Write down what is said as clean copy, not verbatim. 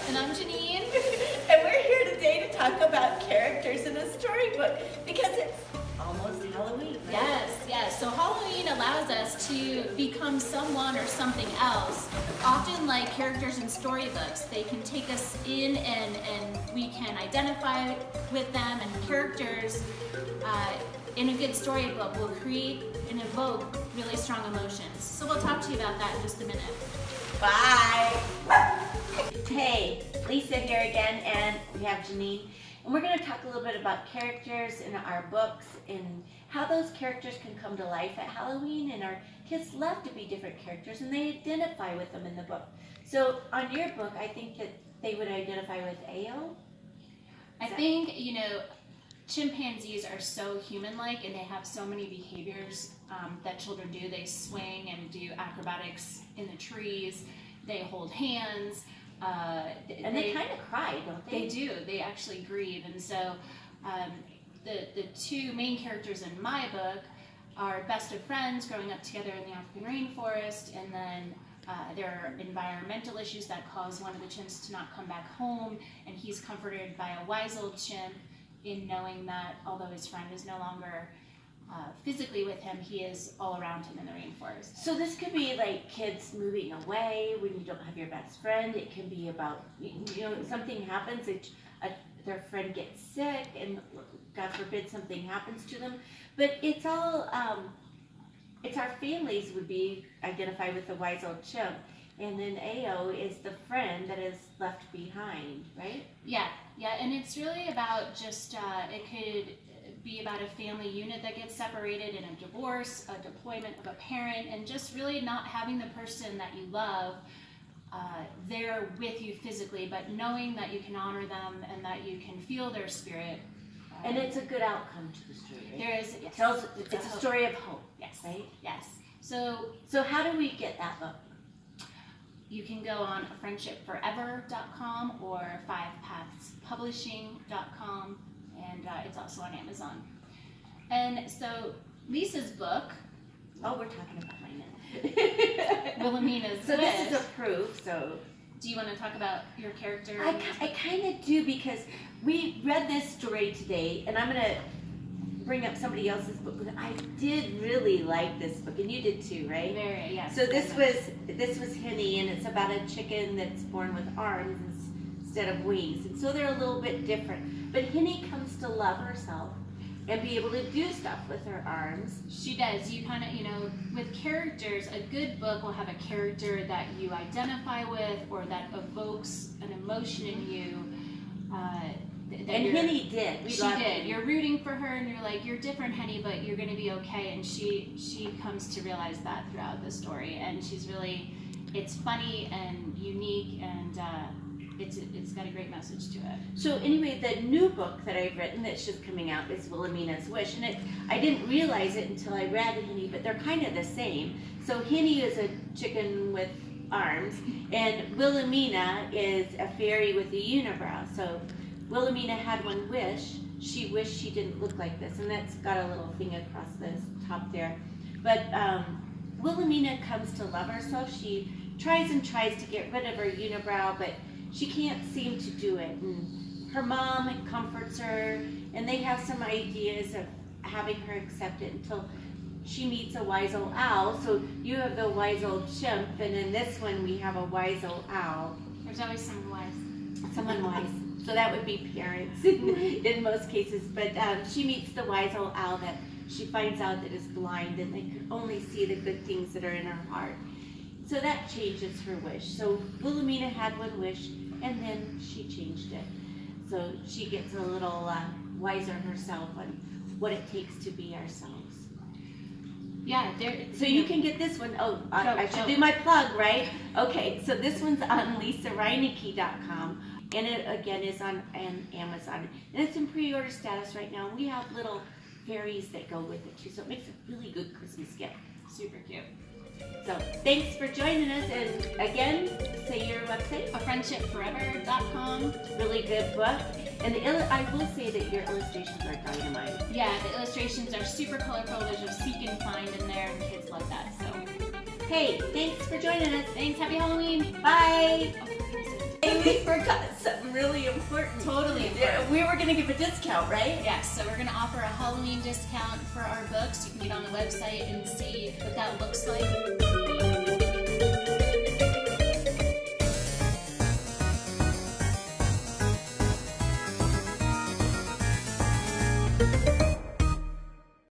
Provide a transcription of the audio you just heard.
And I'm Jeannine. And we're here today to talk about characters in a storybook because it's almost Halloween, right? Yes. So Halloween allows us to become someone or something else. Often like characters in storybooks, they can take us in and we can identify with them, and characters in a good storybook will create and evoke really strong emotions. So we'll talk to you about that in just a minute. Bye. Hey, Lisa here again, and we have Jeannine. And we're going to talk a little bit about characters in our books and how those characters can come to life at Halloween. And our kids love to be different characters, and they identify with them in the book. So on your book, I think that they would identify with Ao. I think, chimpanzees are so human-like, and they have so many behaviors that children do. They swing and do acrobatics in the trees. They hold hands. And they kind of cry, don't they? They do. They actually grieve. And so the two main characters in my book are best of friends growing up together in the African rainforest, and then there are environmental issues that cause one of the chimps to not come back home, and he's comforted by a wise old chimp in knowing that although his friend is no longer physically with him, he is all around him in the rainforest. So this could be like kids moving away when you don't have your best friend. It can be about, something happens, their friend gets sick, and God forbid something happens to them. But it's all, it's our families would be identified with the wise old chimp. And then Ao is the friend that is left behind, right? Yeah, and it's really about just, it could be about a family unit that gets separated in a divorce, a deployment of a parent, and just really not having the person that you love there with you physically, but knowing that you can honor them and that you can feel their spirit. And it's a good outcome to the story, right? There is, yes. It's a story of hope, yes, right? Yes. So how do we get that book? You can go on friendshipforever.com or fivepathspublishing.com, and it's also on Amazon. And so Lisa's book. Oh, we're talking about mine now. Wilhelmina's So Wish. this is a proof, so. Do you want to talk about your character? I kind of do, because we read this story today, and I'm going to bring up somebody else's book, but I did really like this book, and you did too, right? Very, yes. So this was Jeannine, and it's about a chicken that's born with arms instead of wings, and so they're a little bit different. But Jeannine comes to love herself and be able to do stuff with her arms. She does. You kind of, with characters, a good book will have a character that you identify with or that evokes an emotion in you. And Jeannine did. She did. You're rooting for her, and you're like, you're different, Henny, but you're going to be okay. And she comes to realize that throughout the story. And she's really, it's funny and unique, and it's got a great message to it. So anyway, the new book that I've written that's just coming out is Wilhelmina's Wish, and I didn't realize it until I read Jeannine, but they're kind of the same. So Jeannine is a chicken with arms, and Wilhelmina is a fairy with a unibrow. So Wilhelmina had one wish. She wished she didn't look like this, and that's got a little thing across the top there. But Wilhelmina comes to love herself. She tries and tries to get rid of her unibrow, but she can't seem to do it. And her mom comforts her, and they have some ideas of having her accept it until she meets a wise old owl. So you have the wise old chimp, and in this one we have a wise old owl. There's always someone wise. Someone wise. So that would be parents in most cases. But she meets the wise old owl that she finds out that is blind, and they can only see the good things that are in her heart. So that changes her wish. So Wilhelmina had one wish, and then she changed it. So she gets a little wiser herself on what it takes to be ourselves. Yeah. So you can get this one. Oh, I should do my plug, right? Okay, so this one's on Reinicke.com. And it again is on Amazon, and it's in pre-order status right now. We have little fairies that go with it too, so it makes a really good Christmas gift. Super cute. So thanks for joining us, and again, say your website. friendshipforever.com. Really good book, and I will say that your illustrations are dynamite. Yeah, the illustrations are super colorful. There's a seek and find in there, and kids love that. So, hey, thanks for joining us. Thanks. Happy Halloween. Bye. Oh, we forgot something really important. Totally important. We were going to give a discount, right? Yes, so we're going to offer a Halloween discount for our books. You can get on the website and see what that looks like.